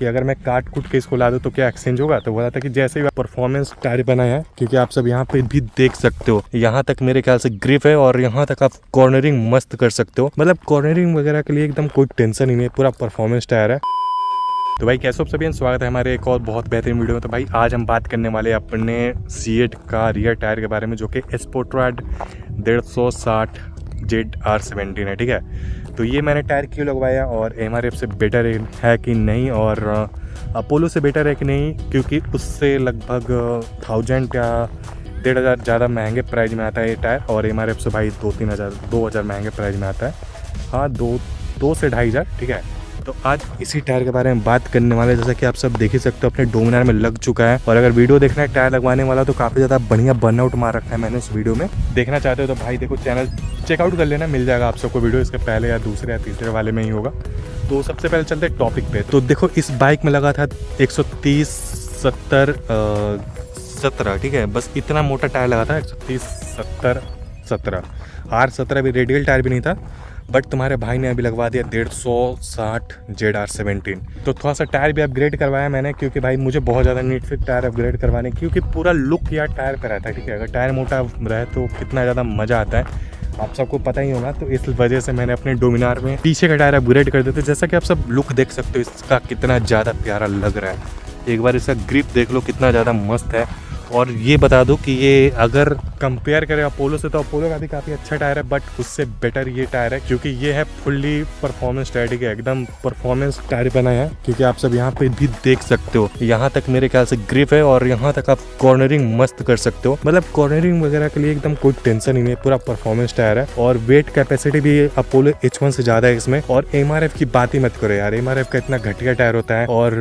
कि अगर मैं काट कूट के इसको ला दूँ तो क्या एक्सचेंज होगा। तो बोला था कि जैसे ही परफॉर्मेंस टायर बनाया है, क्योंकि आप सब यहाँ पे भी देख सकते हो, यहाँ तक मेरे ख्याल से ग्रिप है और यहाँ तक आप कॉर्नरिंग मस्त कर सकते हो। मतलब कॉर्नरिंग वगैरह के लिए एकदम कोई टेंशन ही नहीं है, पूरा परफॉर्मेंस टायर है। तो भाई कैसे हो सभी, स्वागत है हमारे एक और बहुत बेहतरीन वीडियो में। तो भाई आज हम बात करने वाले अपने सीएट का रियर टायर के बारे में, जो कि स्पोर्ट्रेड 150/60 ZR17 है। ठीक है, तो ये मैंने टायर क्यों लगवाया और एमआरएफ से बेटर है कि नहीं और अपोलो से बेटर है कि नहीं, क्योंकि उससे लगभग 1000 या 1500 ज़्यादा महंगे प्राइस में आता है ये टायर, और एमआरएफ से भाई 2000 महंगे प्राइस में आता है। हाँ, 2 से 2500। ठीक है, तो आज इसी टायर के बारे में बात करने वाले। जैसा कि आप सब देख ही सकते हो अपने डोमिनार में लग चुका है, और अगर वीडियो देखना है टायर लगवाने वाला तो काफ़ी ज़्यादा बढ़िया बर्नआउट मार रखा है मैंने उस वीडियो में। देखना चाहते हो तो भाई देखो, चैनल चेकआउट कर लेना, मिल जाएगा आप सबको वीडियो। इसके पहले या दूसरे या तीसरे वाले में ही होगा। तो सबसे पहले चलते हैं टॉपिक पे। तो देखो, इस बाइक में लगा था 130/70/17। ठीक है, बस इतना मोटा टायर लगा था, 130/70/17। R17 भी रेडियल टायर भी नहीं था, बट तुम्हारे भाई ने अभी लगवा दिया 150/60 ZR17। तो थोड़ा सा टायर भी अपग्रेड करवाया मैंने, क्योंकि भाई मुझे बहुत ज़्यादा नीड से टायर अपग्रेड करवाने, क्योंकि पूरा लुक यार टायर पे रहता है। ठीक है, अगर टायर मोटा रहे तो कितना ज़्यादा मज़ा आता है, आप सबको पता ही होगा। तो इस वजह से मैंने अपने डोमिनार में पीछे का टायर अपग्रेड कर देते। जैसा कि आप सब लुक देख सकते हो इसका कितना ज़्यादा प्यारा लग रहा है। एक बार इसका ग्रिप देख लो कितना ज़्यादा मस्त है। और ये बता दो कि ये अगर कंपेयर करें अपोलो से, तो अपोलो का भी काफ़ी अच्छा टायर है, बट उससे बेटर ये टायर है, क्योंकि ये है फुल्ली परफॉर्मेंस टायर। ठीक है, एकदम परफॉर्मेंस टायर बना है, क्योंकि आप सब यहाँ पे भी देख सकते हो, यहाँ तक मेरे ख्याल से ग्रिप है और यहाँ तक आप कॉर्नरिंग मस्त कर सकते हो। मतलब कॉर्नरिंग वगैरह के लिए एकदम कोई टेंशन ही नहीं है, पूरा परफॉर्मेंस टायर है। और वेट कैपेसिटी भी अपोलो H1 से ज़्यादा है इसमें। और एमआरएफ की बात ही मत करो यार, एमआरएफ का इतना घटिया टायर होता है। और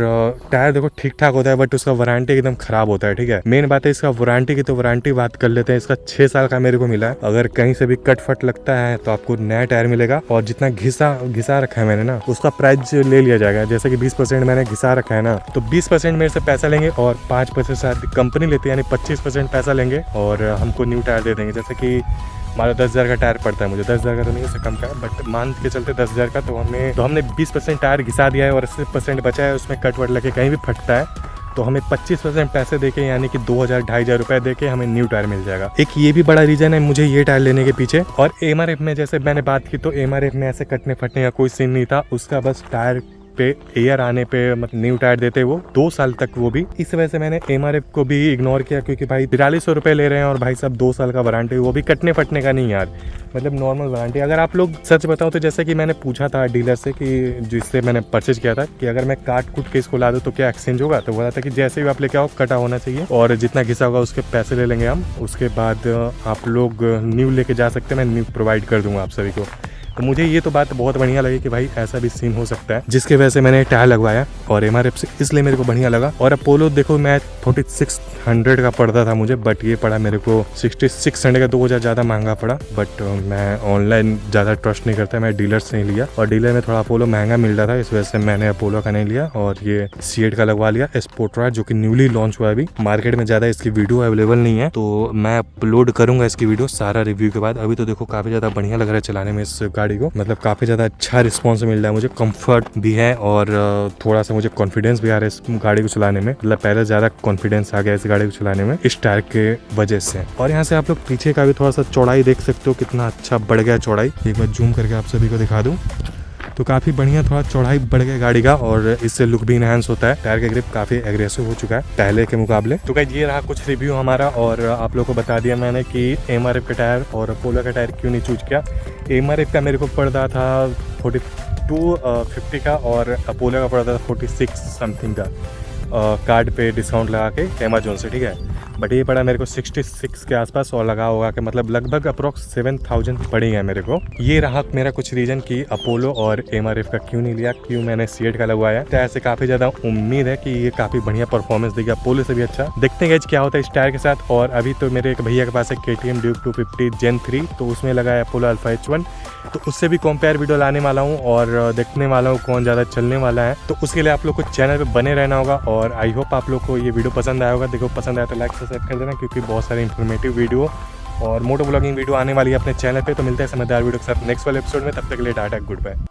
टायर देखो ठीक ठाक होता है, बट उसका वारंटी एकदम खराब होता है। ठीक है, मेन बात है इसका वारंटी की, तो वारंटी बात कर लेते हैं। इसका 6 साल का मेरे को मिला है। अगर कहीं से भी कट फट लगता है तो आपको नया टायर मिलेगा, और जितना घिसा रखा है मैंने ना, उसका प्राइस ले लिया जाएगा। जैसे कि 20% मैंने घिसा रखा है ना, तो 20% मेरे से पैसा लेंगे और 5% शायद कंपनी लेती है, यानी 25% पैसा लेंगे और हमको न्यू टायर दे देंगे। जैसे कि हमारा 10,000 का टायर पड़ता है, मुझे 10,000 का तो नहीं, उससे कम का है, बट मान के चलते 10,000 का। तो हमने 20% टायर घिसा दिया है और 80% बचा है, उसमें कट वट लगे कहीं भी फटता है तो हमें 25% पैसे देके, यानी कि 2,000-2,500 रुपये देके हमें न्यू टायर मिल जाएगा। एक ये भी बड़ा रीजन है मुझे ये टायर लेने के पीछे। और एमआरएफ में जैसे मैंने बात की, तो एमआरएफ में ऐसे कटने फटने का कोई सीन नहीं था। उसका बस टायर पे एयर आने पे मतलब न्यू टायर देते वो 2 साल तक, वो भी इस वजह से मैंने एमआरएफ को भी इग्नोर किया, क्योंकि भाई 4300 रुपये ले रहे हैं और भाई साहब 2 साल का वारंटी, वो भी कटने फटने का नहीं यार, मतलब नॉर्मल वारंटी। अगर आप लोग सच बताओ तो जैसे कि मैंने पूछा था डीलर से, कि जिससे मैंने परचेज किया था, कि अगर मैं काट कूट के इसको ला दूँ तो क्या एक्सचेंज होगा। तो बोला था कि जैसे भी आप लेके आओ कटा होना चाहिए, और जितना घिसा होगा उसके पैसे ले लेंगे हम, उसके बाद आप लोग न्यू लेके जा सकते हैं, मैं न्यू प्रोवाइड कर दूंगा आप सभी को। तो मुझे ये तो बात बहुत बढ़िया लगी कि भाई ऐसा भी सीन हो सकता है, जिसके वजह से मैंने टायर लगवाया। और एमआरएफ से इसलिए मेरे को बढ़िया लगा। और अपोलो देखो, मैं 4600 का पड़ता था मुझे, बट ये पड़ा मेरे को 6600 का, 2000 ज़्यादा महंगा पड़ा। बट मैं ऑनलाइन ज़्यादा ट्रस्ट नहीं करता, मैं डीलर से नहीं लिया, और डीलर में थोड़ा अपोलो महंगा मिल रहा था, इस वजह से मैंने अपोलो का नहीं लिया और ये सीएट का लगवा लिया, स्पोर्ट्रेड, जो कि न्यूली लॉन्च हुआ है अभी मार्केट में। ज़्यादा इसकी वीडियो अवेलेबल नहीं है, तो मैं अपलोड करूँगा इसकी वीडियो सारा रिव्यू के बाद। अभी तो देखो काफ़ी ज़्यादा बढ़िया लग रहा है चलाने में इस गाड़ी को, मतलब काफ़ी ज़्यादा अच्छा रिस्पॉन्स मिल रहा है मुझे, कंफर्ट भी है और थोड़ा सा मुझे कॉन्फिडेंस भी आ रहा है इस गाड़ी को चलाने में। मतलब पहले ज़्यादा कॉन्फिडेंस आ गया इस गाड़ी को चलाने में इस टायर के वजह से। और यहाँ से आप लोग पीछे का भी थोड़ा सा चौड़ाई देख सकते हो, कितना अच्छा बढ़ गया चौड़ाई। एक बार जूम करके आप सभी को दिखा दूँ तो काफ़ी बढ़िया थोड़ा चौड़ाई बढ़ गया गाड़ी का, और इससे लुक भी इनहेंस होता है। टायर का ग्रिप काफ़ी एग्रेसिव हो चुका है पहले के मुकाबले। तो गाइस ये रहा कुछ रिव्यू हमारा, और आप लोगों को बता दिया मैंने कि एमआरएफ का टायर और अपोलो का टायर क्यों नहीं चूज किया। एमआरएफ का मेरे को पड़ रहा था 4250 का, और अपोलो का पड़ रहा था 46 समथिंग का, कार्ड पे डिस्काउंट लगा के अमेजोन से। ठीक है, बट ये पड़ा मेरे को 66 के आसपास, और लगा होगा कि मतलब लगभग अप्रोक्स 7000 पड़ी है मेरे को। ये रहा मेरा कुछ रीजन कि अपोलो और एमआरएफ का क्यों नहीं लिया, क्यों मैंने सीएट का लगवाया। टायर से काफ़ी ज़्यादा उम्मीद है कि ये काफ़ी बढ़िया परफॉर्मेंस देगी, अपोलो से भी अच्छा। देखते हैं क्या होता है इस टायर के साथ। और अभी तो मेरे एक भैया के पास है KTM ड्यूक 250 Gen 3, तो उसमें लगा है अपोलो अल्फा H1, तो उससे भी कंपेयर वीडियो लाने वाला हूँ और देखने वाला हूँ कौन ज़्यादा चलने वाला है। तो उसके लिए आप लोग को चैनल पे बने रहना होगा, और आई होप आप लोग को ये वीडियो पसंद आया होगा। देखो पसंद आया तो लाइक सब्सक्राइब कर देना, क्योंकि बहुत सारे इन्फॉर्मेटिव वीडियो और मोटो ब्लॉगिंग वीडियो आने वाली है अपने चैनल पे। तो मिलते हैं समझदार वीडियो के साथ नेक्स्ट वाले एपिसोड में, तब तक के लिए टाटा गुड बाय।